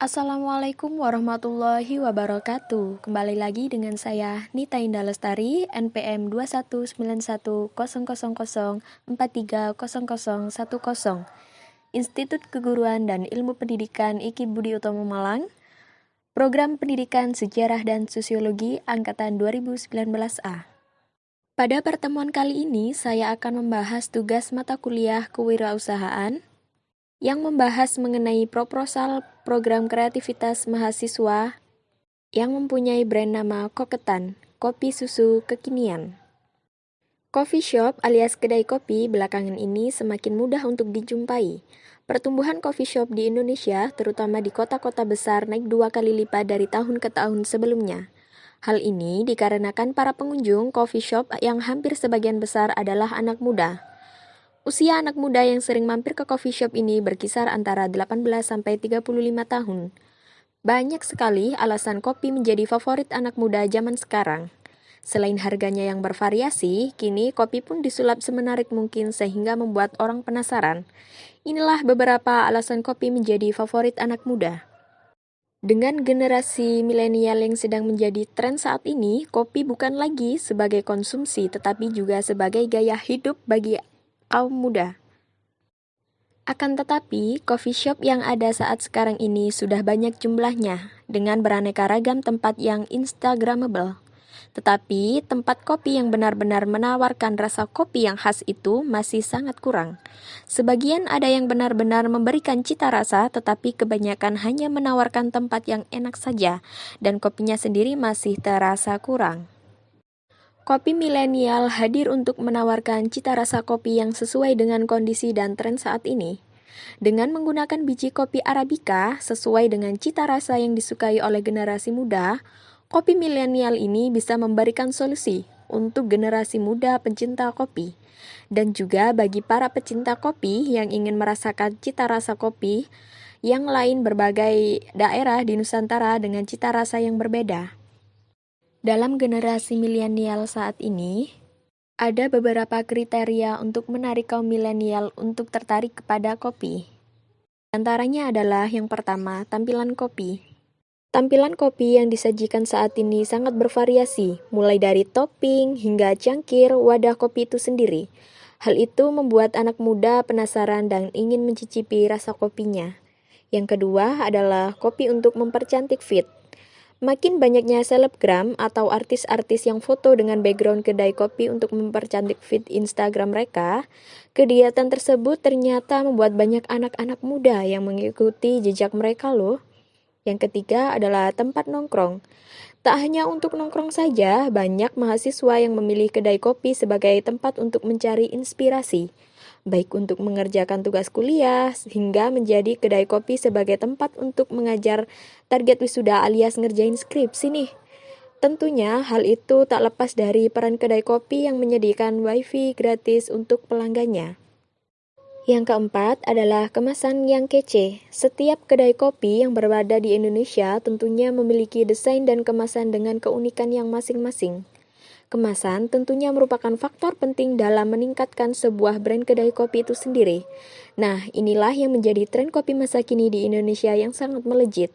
Assalamualaikum warahmatullahi wabarakatuh. Kembali lagi dengan saya Nita Indah Lestari, NPM 2191004300010, Institut Keguruan dan Ilmu Pendidikan IKIP Budi Utomo Malang, Program Pendidikan Sejarah dan Sosiologi Angkatan 2019A. Pada pertemuan kali ini, saya akan membahas tugas mata kuliah kewirausahaan yang membahas mengenai proposal program kreativitas mahasiswa yang mempunyai brand nama Koketan, kopi susu kekinian. Coffee shop alias kedai kopi belakangan ini semakin mudah untuk dijumpai. Pertumbuhan coffee shop di Indonesia, terutama di kota-kota besar, naik 2 kali lipat dari tahun ke tahun sebelumnya. Hal ini dikarenakan para pengunjung coffee shop yang hampir sebagian besar adalah anak muda. Usia anak muda yang sering mampir ke coffee shop ini berkisar antara 18-35 tahun. Banyak sekali alasan kopi menjadi favorit anak muda zaman sekarang. Selain harganya yang bervariasi, kini kopi pun disulap semenarik mungkin sehingga membuat orang penasaran. Inilah beberapa alasan kopi menjadi favorit anak muda. Dengan generasi milenial yang sedang menjadi tren saat ini, kopi bukan lagi sebagai konsumsi tetapi juga sebagai gaya hidup bagi kaum muda. Akan tetapi, coffee shop yang ada saat sekarang ini sudah banyak jumlahnya, dengan beraneka ragam tempat yang instagramable. Tetapi, tempat kopi yang benar-benar menawarkan rasa kopi yang khas itu masih sangat kurang. Sebagian ada yang benar-benar memberikan cita rasa, tetapi kebanyakan hanya menawarkan tempat yang enak saja, dan kopinya sendiri masih terasa kurang. Kopi milenial hadir untuk menawarkan cita rasa kopi yang sesuai dengan kondisi dan tren saat ini. Dengan menggunakan biji kopi Arabica sesuai dengan cita rasa yang disukai oleh generasi muda, kopi milenial ini bisa memberikan solusi untuk generasi muda pencinta kopi. Dan juga bagi para pecinta kopi yang ingin merasakan cita rasa kopi yang lain berbagai daerah di Nusantara dengan cita rasa yang berbeda. Dalam generasi milenial saat ini, ada beberapa kriteria untuk menarik kaum milenial untuk tertarik kepada kopi. Di antaranya adalah yang pertama, tampilan kopi. Tampilan kopi yang disajikan saat ini sangat bervariasi, mulai dari topping hingga cangkir wadah kopi itu sendiri. Hal itu membuat anak muda penasaran dan ingin mencicipi rasa kopinya. Yang kedua adalah kopi untuk mempercantik feed. Makin banyaknya selebgram atau artis-artis yang foto dengan background kedai kopi untuk mempercantik feed Instagram mereka, kegiatan tersebut ternyata membuat banyak anak-anak muda yang mengikuti jejak mereka loh. Yang ketiga adalah tempat nongkrong. Tak hanya untuk nongkrong saja, banyak mahasiswa yang memilih kedai kopi sebagai tempat untuk mencari inspirasi, baik untuk mengerjakan tugas kuliah, hingga menjadi kedai kopi sebagai tempat untuk mengajar target wisuda alias ngerjain skripsi nih. Tentunya hal itu tak lepas dari peran kedai kopi yang menyediakan wifi gratis untuk pelanggannya. Yang keempat adalah kemasan yang kece. Setiap kedai kopi yang berada di Indonesia tentunya memiliki desain dan kemasan dengan keunikan yang masing-masing. Kemasan tentunya merupakan faktor penting dalam meningkatkan sebuah brand kedai kopi itu sendiri. Nah, inilah yang menjadi tren kopi masa kini di Indonesia yang sangat melejit.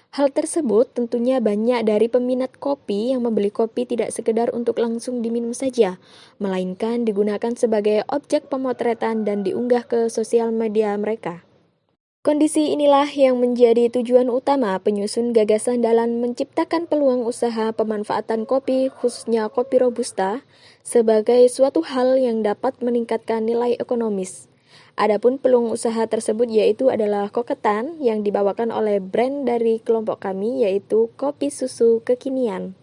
Hal tersebut tentunya banyak dari peminat kopi yang membeli kopi tidak sekedar untuk langsung diminum saja, melainkan digunakan sebagai objek pemotretan dan diunggah ke sosial media mereka. Kondisi inilah yang menjadi tujuan utama penyusun gagasan dalam menciptakan peluang usaha pemanfaatan kopi, khususnya kopi Robusta, sebagai suatu hal yang dapat meningkatkan nilai ekonomis. Adapun peluang usaha tersebut yaitu adalah Koketan yang dibawakan oleh brand dari kelompok kami yaitu kopi susu kekinian.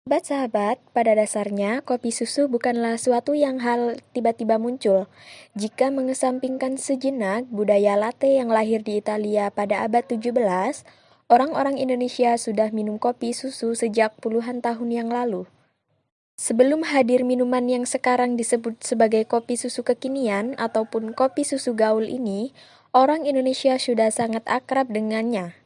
Sahabat-sahabat, pada dasarnya kopi susu bukanlah suatu yang hal tiba-tiba muncul. Jika mengesampingkan sejenak budaya latte yang lahir di Italia pada abad 17, orang-orang Indonesia sudah minum kopi susu sejak puluhan tahun yang lalu. Sebelum hadir minuman yang sekarang disebut sebagai kopi susu kekinian ataupun kopi susu gaul ini, orang Indonesia sudah sangat akrab dengannya.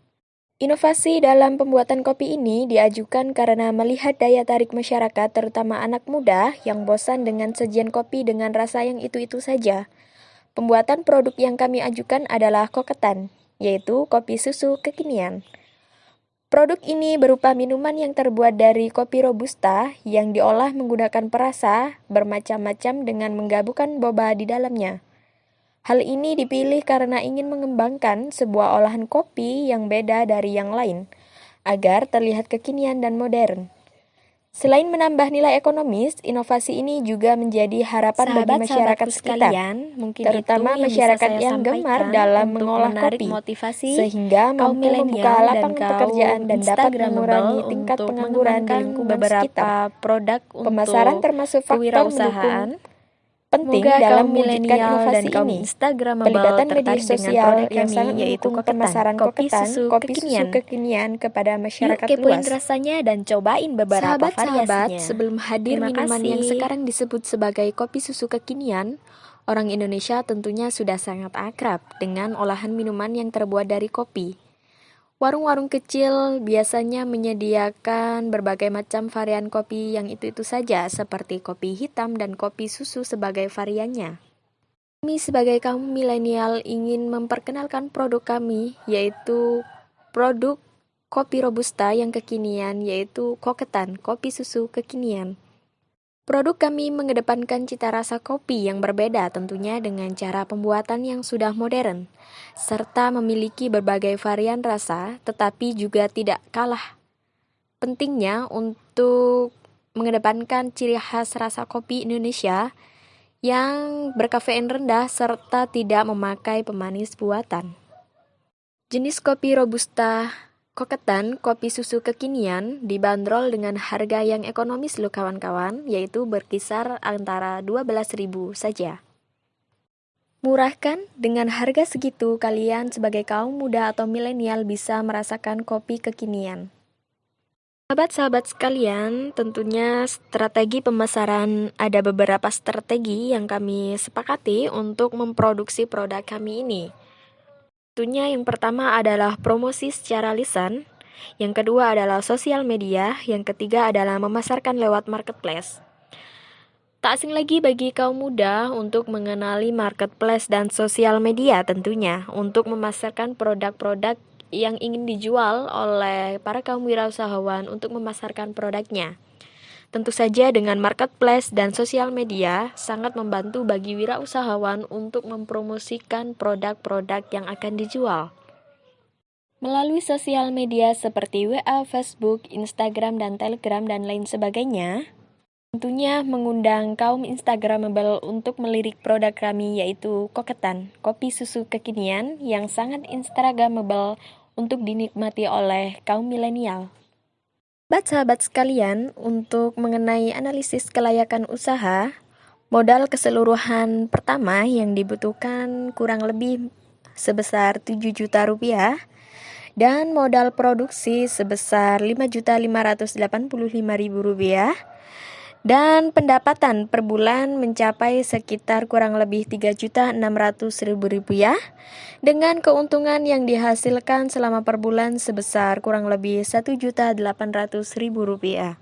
Inovasi dalam pembuatan kopi ini diajukan karena melihat daya tarik masyarakat terutama anak muda yang bosan dengan sajian kopi dengan rasa yang itu-itu saja. Pembuatan produk yang kami ajukan adalah Koketan, yaitu kopi susu kekinian. Produk ini berupa minuman yang terbuat dari kopi robusta yang diolah menggunakan perasa bermacam-macam dengan menggabungkan boba di dalamnya. Hal ini dipilih karena ingin mengembangkan sebuah olahan kopi yang beda dari yang lain, agar terlihat kekinian dan modern. Selain menambah nilai ekonomis, inovasi ini juga menjadi harapan bagi masyarakat sekitar, terutama masyarakat yang gemar dalam mengolah kopi, sehingga mampu membuka lapangan pekerjaan dan dapat mengurangi tingkat pengangguran di lingkungan sekitar. Pemasaran termasuk faktor mendukung penting dalam mewujudkan inovasi ini. Pelibatan media sosial yang sangat mendukung pemasaran kopi susu kekinian kepada masyarakat luas. Rasanya dan cobain beberapa Sahabat-sahabat, sebelum hadir minuman yang sekarang disebut sebagai kopi susu kekinian, orang Indonesia tentunya sudah sangat akrab dengan olahan minuman yang terbuat dari kopi. Warung-warung kecil biasanya menyediakan berbagai macam varian kopi yang itu-itu saja, seperti kopi hitam dan kopi susu sebagai variannya. Kami sebagai kaum milenial ingin memperkenalkan produk kami, yaitu produk kopi robusta yang kekinian, yaitu Koketan, kopi susu kekinian. Produk kami mengedepankan cita rasa kopi yang berbeda tentunya dengan cara pembuatan yang sudah modern, serta memiliki berbagai varian rasa, tetapi juga tidak kalah pentingnya untuk mengedepankan ciri khas rasa kopi Indonesia yang berkafein rendah serta tidak memakai pemanis buatan. Jenis kopi robusta Koketan, kopi susu kekinian, dibanderol dengan harga yang ekonomis loh kawan-kawan, yaitu berkisar antara 12.000 saja. Murah kan? Dengan harga segitu, kalian sebagai kaum muda atau milenial bisa merasakan kopi kekinian. Sahabat-sahabat sekalian, tentunya strategi pemasaran, ada beberapa strategi yang kami sepakati untuk memproduksi produk kami ini. Tentunya yang pertama adalah promosi secara lisan, yang kedua adalah sosial media, yang ketiga adalah memasarkan lewat marketplace. Tak asing lagi bagi kaum muda untuk mengenali marketplace dan sosial media tentunya untuk memasarkan produk-produk yang ingin dijual oleh para kaum wirausahawan untuk memasarkan produknya. Tentu saja dengan marketplace dan sosial media sangat membantu bagi wirausahawan untuk mempromosikan produk-produk yang akan dijual. Melalui sosial media seperti WA, Facebook, Instagram, dan Telegram, dan lain sebagainya, tentunya mengundang kaum Instagramable untuk melirik produk kami yaitu Koketan, kopi susu kekinian yang sangat Instagramable untuk dinikmati oleh kaum milenial. Sahabat sekalian, untuk mengenai analisis kelayakan usaha, modal keseluruhan pertama yang dibutuhkan kurang lebih sebesar 7 juta rupiah dan modal produksi sebesar 5.585.000 rupiah dan pendapatan per bulan mencapai sekitar kurang lebih 3.600.000 rupiah dengan keuntungan yang dihasilkan selama per bulan sebesar kurang lebih 1.800.000 rupiah.